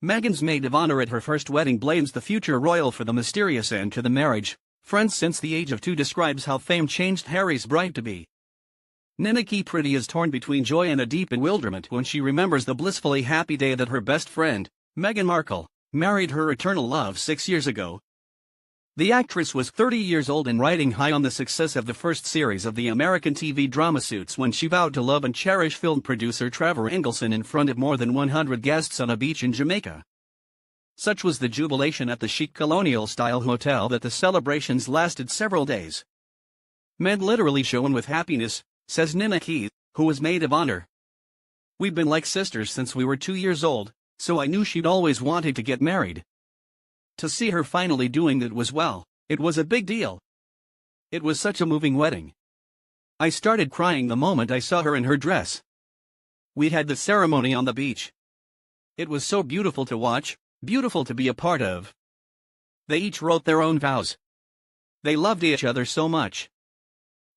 Meghan's maid of honor at her first wedding blames the future royal for the mysterious end to the marriage. Friends since the age of 2 describes how fame changed Harry's bride-to-be. Niniki Pretty is torn between joy and a deep bewilderment when she remembers the blissfully happy day that her best friend, Meghan Markle, married her eternal love 6 years ago. The actress was 30 years old and riding high on the success of the first series of the American TV drama Suits when she vowed to love and cherish film producer Trevor Engelson in front of more than 100 guests on a beach in Jamaica. Such was the jubilation at the chic colonial-style hotel that the celebrations lasted several days. "Meg literally shone with happiness," says Niniki, who was maid of honor. "We've been like sisters since we were 2 years old, so I knew she'd always wanted to get married. To see her finally doing it was a big deal. It was such a moving wedding. I started crying the moment I saw her in her dress. We had the ceremony on the beach. It was so beautiful to watch, beautiful to be a part of. They each wrote their own vows. They loved each other so much."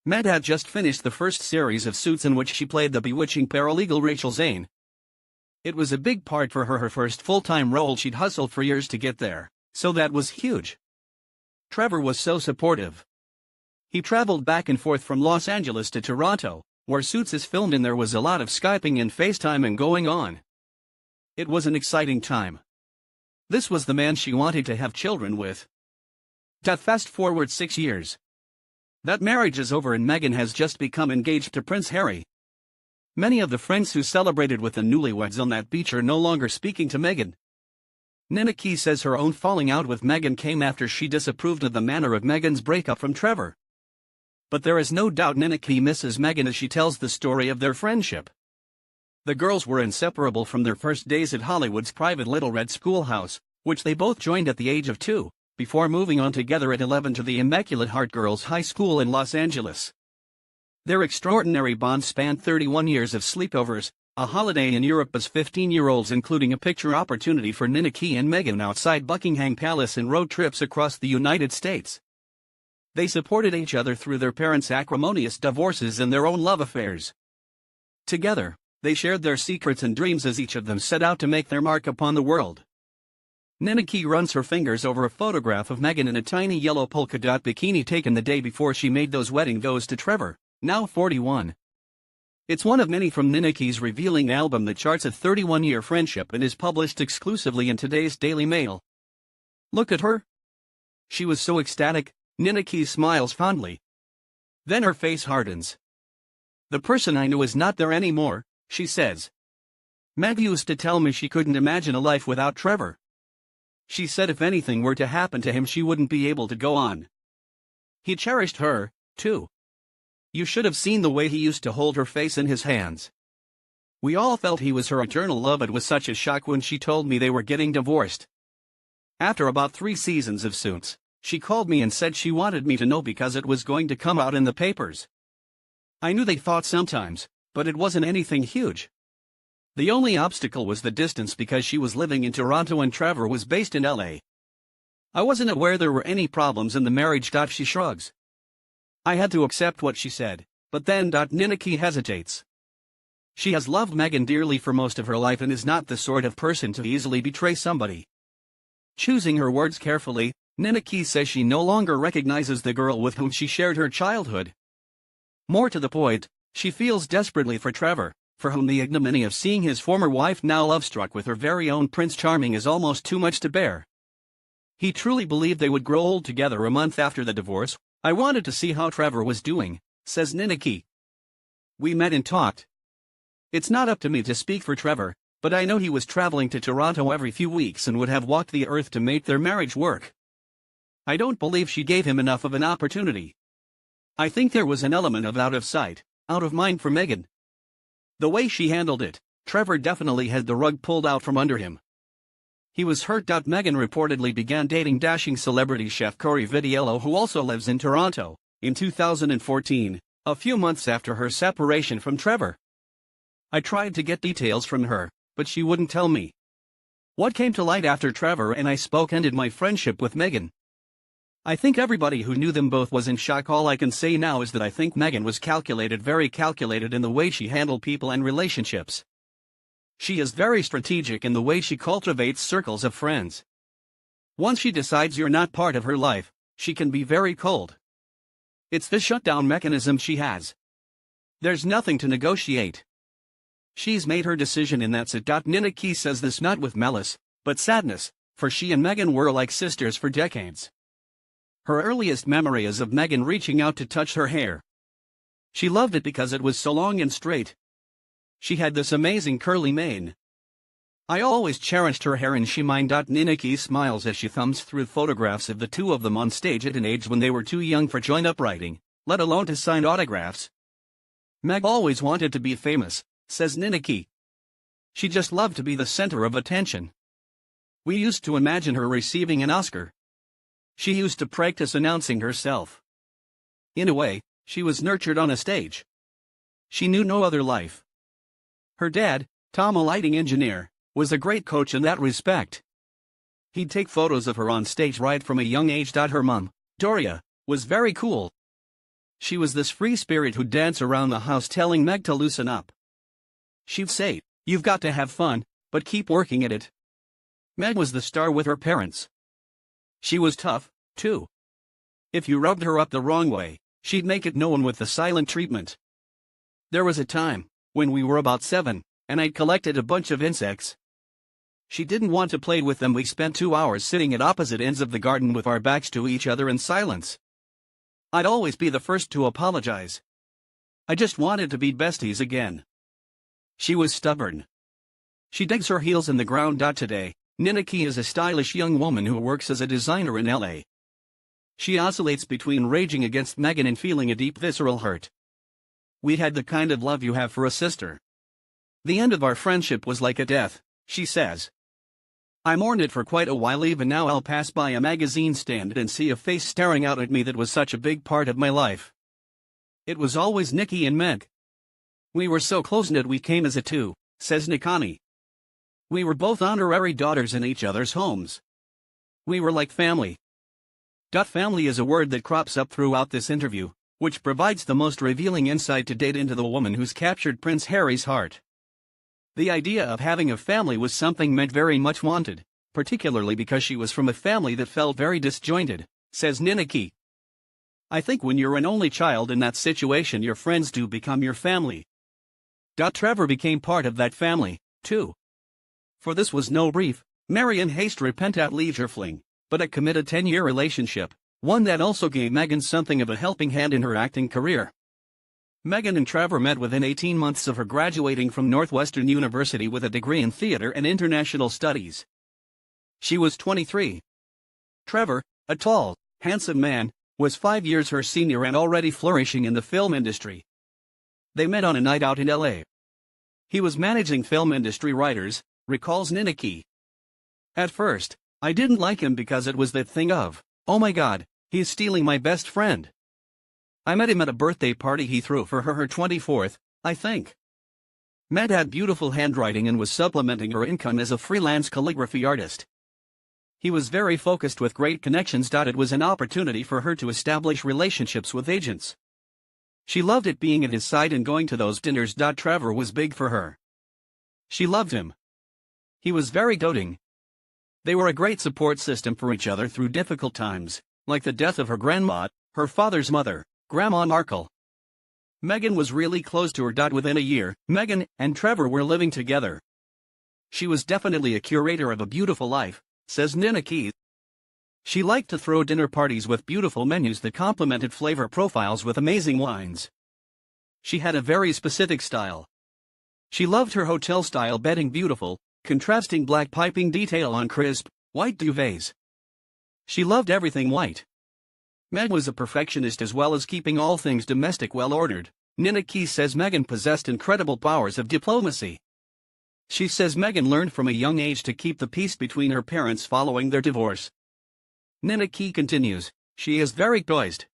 Meg had just finished the first series of Suits in which she played the bewitching paralegal Rachel Zane. It was a big part for her first full-time role. She'd hustled for years to get there, so that was huge. Trevor was so supportive. He traveled back and forth from Los Angeles to Toronto, where Suits is filmed, and there was a lot of Skyping and FaceTiming going on. It was an exciting time. This was the man she wanted to have children with. Fast forward 6 years. That marriage is over and Meghan has just become engaged to Prince Harry. Many of the friends who celebrated with the newlyweds on that beach are no longer speaking to Meghan. Niniki says her own falling out with Meghan came after she disapproved of the manner of Meghan's breakup from Trevor. But there is no doubt Niniki misses Meghan as she tells the story of their friendship. The girls were inseparable from their first days at Hollywood's private Little Red Schoolhouse, which they both joined at the age of 2. Before moving on together at 11 to the Immaculate Heart Girls High School in Los Angeles. Their extraordinary bond spanned 31 years of sleepovers, a holiday in Europe as 15-year-olds, including a picture opportunity for Niniki and Meghan outside Buckingham Palace, and road trips across the United States. They supported each other through their parents' acrimonious divorces and their own love affairs. Together, they shared their secrets and dreams as each of them set out to make their mark upon the world. Niniki runs her fingers over a photograph of Meghan in a tiny yellow polka dot bikini taken the day before she made those wedding vows to Trevor, now 41. It's one of many from Niniki's revealing album that charts a 31-year friendship and is published exclusively in today's Daily Mail. "Look at her. She was so ecstatic," Niniki smiles fondly. Then her face hardens. "The person I knew is not there anymore," she says. "Meg used to tell me she couldn't imagine a life without Trevor. She said if anything were to happen to him she wouldn't be able to go on. He cherished her, too. You should have seen the way he used to hold her face in his hands. We all felt he was her eternal love. It was such a shock when she told me they were getting divorced. After about 3 seasons of Suits, she called me and said she wanted me to know because it was going to come out in the papers. I knew they fought sometimes, but it wasn't anything huge. The only obstacle was the distance because she was living in Toronto and Trevor was based in LA. I wasn't aware there were any problems in the marriage. She shrugs. I had to accept what she said, but then. Niniki hesitates. She has loved Meghan dearly for most of her life and is not the sort of person to easily betray somebody. Choosing her words carefully, Niniki says she no longer recognizes the girl with whom she shared her childhood. More to the point, she feels desperately for Trevor, for whom the ignominy of seeing his former wife now love-struck with her very own Prince Charming is almost too much to bear. He truly believed they would grow old together a month after the divorce. I wanted to see how Trevor was doing, says Niniki. We met and talked. It's not up to me to speak for Trevor, but I know he was traveling to Toronto every few weeks and would have walked the earth to make their marriage work. I don't believe she gave him enough of an opportunity. I think there was an element of out of sight, out of mind for Meghan. The way she handled it, Trevor definitely had the rug pulled out from under him. He was hurt. Meghan reportedly began dating dashing celebrity chef Corey Vitiello, who also lives in Toronto, in 2014, a few months after her separation from Trevor. I tried to get details from her, but she wouldn't tell me. What came to light after Trevor and I spoke ended my friendship with Meghan. I think everybody who knew them both was in shock. All I can say now is that I think Meghan was calculated, very calculated in the way she handled people and relationships. She is very strategic in the way she cultivates circles of friends. Once she decides you're not part of her life, she can be very cold. It's the shutdown mechanism she has. There's nothing to negotiate. She's made her decision and that's it. Ninaki says this not with malice, but sadness, for she and Megan were like sisters for decades. Her earliest memory is of Megan reaching out to touch her hair. She loved it because it was so long and straight. She had this amazing curly mane. I always cherished her hair and she mind. Ninaki smiles as she thumbs through photographs of the two of them on stage at an age when they were too young for join-up writing, let alone to sign autographs. Meg always wanted to be famous, says Ninaki. She just loved to be the center of attention. We used to imagine her receiving an Oscar. She used to practice announcing herself. In a way, she was nurtured on a stage. She knew no other life. Her dad, Tom, a lighting engineer, was a great coach in that respect. He'd take photos of her on stage right from a young age. Her mom, Doria, was very cool. She was this free spirit who'd dance around the house telling Meg to loosen up. She'd say, "You've got to have fun, but keep working at it." Meg was the star with her parents. She was tough, too. If you rubbed her up the wrong way, she'd make it known with the silent treatment. There was a time, when we were about 7, and I'd collected a bunch of insects. She didn't want to play with them. We spent 2 hours sitting at opposite ends of the garden with our backs to each other in silence. I'd always be the first to apologize. I just wanted to be besties again. She was stubborn. She digs her heels in the ground. Today, Ninaki is a stylish young woman who works as a designer in LA. She oscillates between raging against Megan and feeling a deep visceral hurt. We had the kind of love you have for a sister. The end of our friendship was like a death, she says. I mourned it for quite a while. Even now I'll pass by a magazine stand and see a face staring out at me that was such a big part of my life. It was always Nikki and Meg. We were so close-knit we came as a two, says Nikani. We were both honorary daughters in each other's homes. We were like family. Family is a word that crops up throughout this interview, which provides the most revealing insight to date into the woman who's captured Prince Harry's heart. The idea of having a family was something Meg very much wanted, particularly because she was from a family that felt very disjointed, says Ninaki. I think when you're an only child in that situation, your friends do become your family. Trevor became part of that family, too. For this was no brief, marry in haste, repent at leisure fling, but a committed 10-year relationship, one that also gave Megan something of a helping hand in her acting career. Megan and Trevor met within 18 months of her graduating from Northwestern University with a degree in theater and international studies. She was 23. Trevor, a tall, handsome man, was 5 years her senior and already flourishing in the film industry. They met on a night out in LA. He was managing film industry writers, recalls Ninaki. At first, I didn't like him because it was that thing of, oh my god, he's stealing my best friend. I met him at a birthday party he threw for her 24th, I think. Meg had beautiful handwriting and was supplementing her income as a freelance calligraphy artist. He was very focused with great connections. It was an opportunity for her to establish relationships with agents. She loved it being at his side and going to those dinners. Trevor was big for her. She loved him. He was very doting. They were a great support system for each other through difficult times, like the death of her grandma, her father's mother, Grandma Markle. Megan was really close to her. Within a year, Megan and Trevor were living together. She was definitely a curator of a beautiful life, says Ninaki. She liked to throw dinner parties with beautiful menus that complemented flavor profiles with amazing wines. She had a very specific style. She loved her hotel-style bedding, beautiful, contrasting black piping detail on crisp, white duvets. She loved everything white. Meg was a perfectionist as well as keeping all things domestic well ordered. Ninaki says Megan possessed incredible powers of diplomacy. She says Megan learned from a young age to keep the peace between her parents following their divorce. Ninaki continues, she is very poised.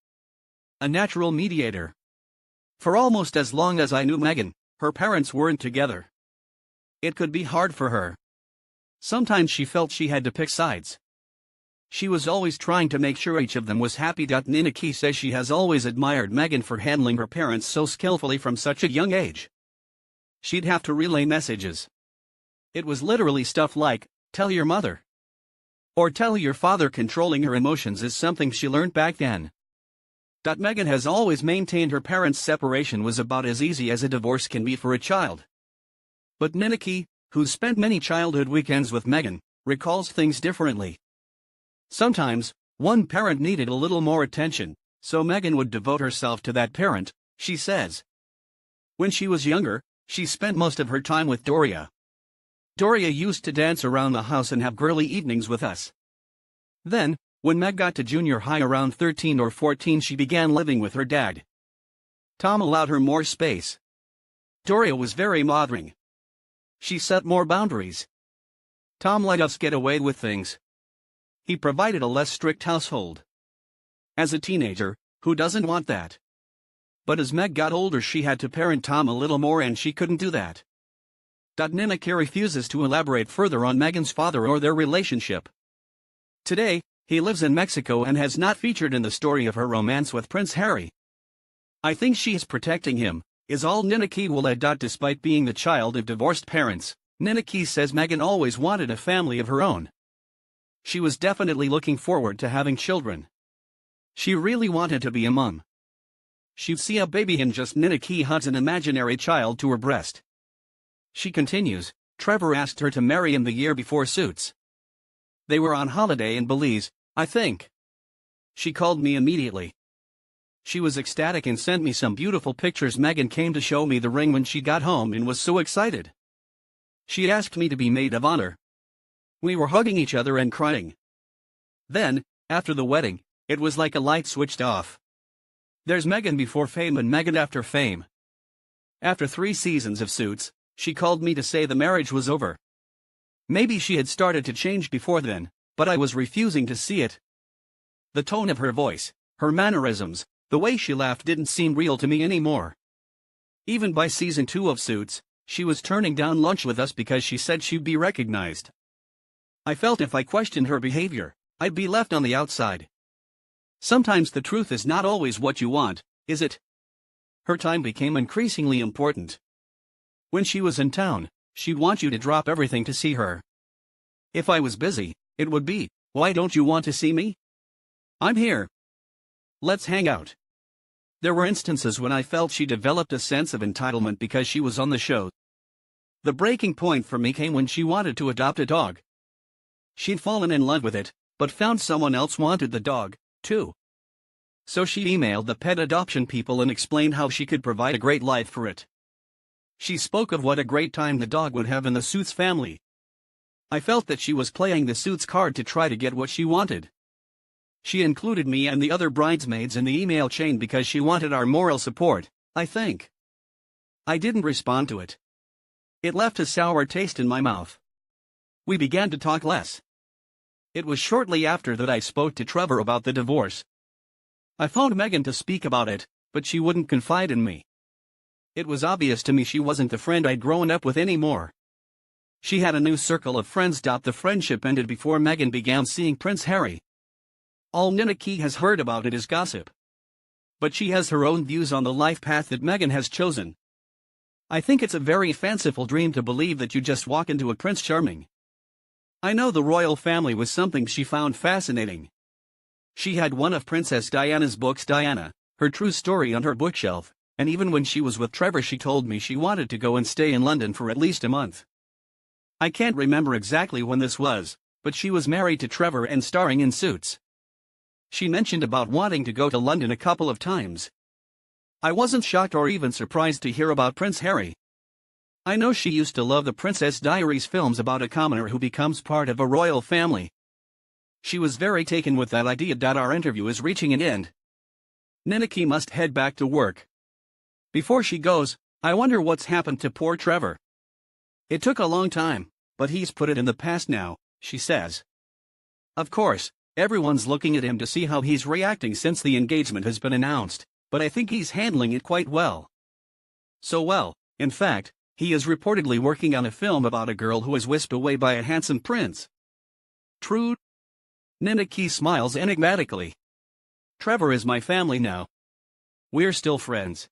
A natural mediator. For almost as long as I knew Megan, her parents weren't together. It could be hard for her. Sometimes she felt she had to pick sides. She was always trying to make sure each of them was happy. Ninaki says she has always admired Megan for handling her parents so skillfully from such a young age. She'd have to relay messages. It was literally stuff like, "Tell your mother," or "Tell your father." Controlling her emotions is something she learned back then. Megan has always maintained her parents' separation was about as easy as a divorce can be for a child. But Niniki, who's spent many childhood weekends with Megan, recalls things differently. Sometimes, one parent needed a little more attention, so Megan would devote herself to that parent, she says. When she was younger, she spent most of her time with Doria. Doria used to dance around the house and have girly evenings with us. Then, when Meg got to junior high around 13 or 14, she began living with her dad. Tom allowed her more space. Doria was very mothering. She set more boundaries. Tom let us get away with things. He provided a less strict household. As a teenager, who doesn't want that? But as Meg got older, she had to parent Tom a little more, and she couldn't do that. Niniki refuses to elaborate further on Megan's father or their relationship. Today, he lives in Mexico and has not featured in the story of her romance with Prince Harry. "I think she is protecting him," is all Niniki will add. Despite being the child of divorced parents, Niniki says Megan always wanted a family of her own. She was definitely looking forward to having children. She really wanted to be a mom. She'd see a baby and just Niniki hugs an imaginary child to her breast. She continues, "Trevor asked her to marry him the year before Suits. They were on holiday in Belize, I think. She called me immediately. She was ecstatic and sent me some beautiful pictures. Megan came to show me the ring when she got home and was so excited. She asked me to be maid of honor. We were hugging each other and crying. Then, after the wedding, it was like a light switched off. There's Megan before fame and Megan after fame. After 3 seasons of Suits, she called me to say the marriage was over. Maybe she had started to change before then, but I was refusing to see it. The tone of her voice, her mannerisms, the way she laughed didn't seem real to me anymore. Even by season 2 of Suits, she was turning down lunch with us because she said she'd be recognized. I felt if I questioned her behavior, I'd be left on the outside. Sometimes the truth is not always what you want, is it? Her time became increasingly important. When she was in town, she'd want you to drop everything to see her. If I was busy, it would be, "Why don't you want to see me? I'm here. Let's hang out." There were instances when I felt she developed a sense of entitlement because she was on the show. The breaking point for me came when she wanted to adopt a dog. She'd fallen in love with it, but found someone else wanted the dog, too. So she emailed the pet adoption people and explained how she could provide a great life for it. She spoke of what a great time the dog would have in the Suits family. I felt that she was playing the Suits card to try to get what she wanted. She included me and the other bridesmaids in the email chain because she wanted our moral support, I think. I didn't respond to it. It left a sour taste in my mouth. We began to talk less. It was shortly after that I spoke to Trevor about the divorce. I phoned Megan to speak about it, but she wouldn't confide in me. It was obvious to me she wasn't the friend I'd grown up with anymore. She had a new circle of friends. The friendship ended before Megan began seeing Prince Harry. All Niniki has heard about it is gossip. But she has her own views on the life path that Megan has chosen. I think it's a very fanciful dream to believe that you just walk into a Prince Charming. I know the royal family was something she found fascinating. She had one of Princess Diana's books, Diana, her true story, on her bookshelf, and even when she was with Trevor she told me she wanted to go and stay in London for at least a month. I can't remember exactly when this was, but she was married to Trevor and starring in Suits. She mentioned about wanting to go to London a couple of times. I wasn't shocked or even surprised to hear about Prince Harry. I know she used to love the Princess Diaries films about a commoner who becomes part of a royal family. She was very taken with that idea. Our interview is reaching an end. Niniki must head back to work. Before she goes, I wonder what's happened to poor Trevor. It took a long time, but he's put it in the past now, she says. Of course, everyone's looking at him to see how he's reacting since the engagement has been announced, but I think he's handling it quite well. So well, in fact, he is reportedly working on a film about a girl who is whisked away by a handsome prince. True? Niniki smiles enigmatically. Trevor is my family now. We're still friends.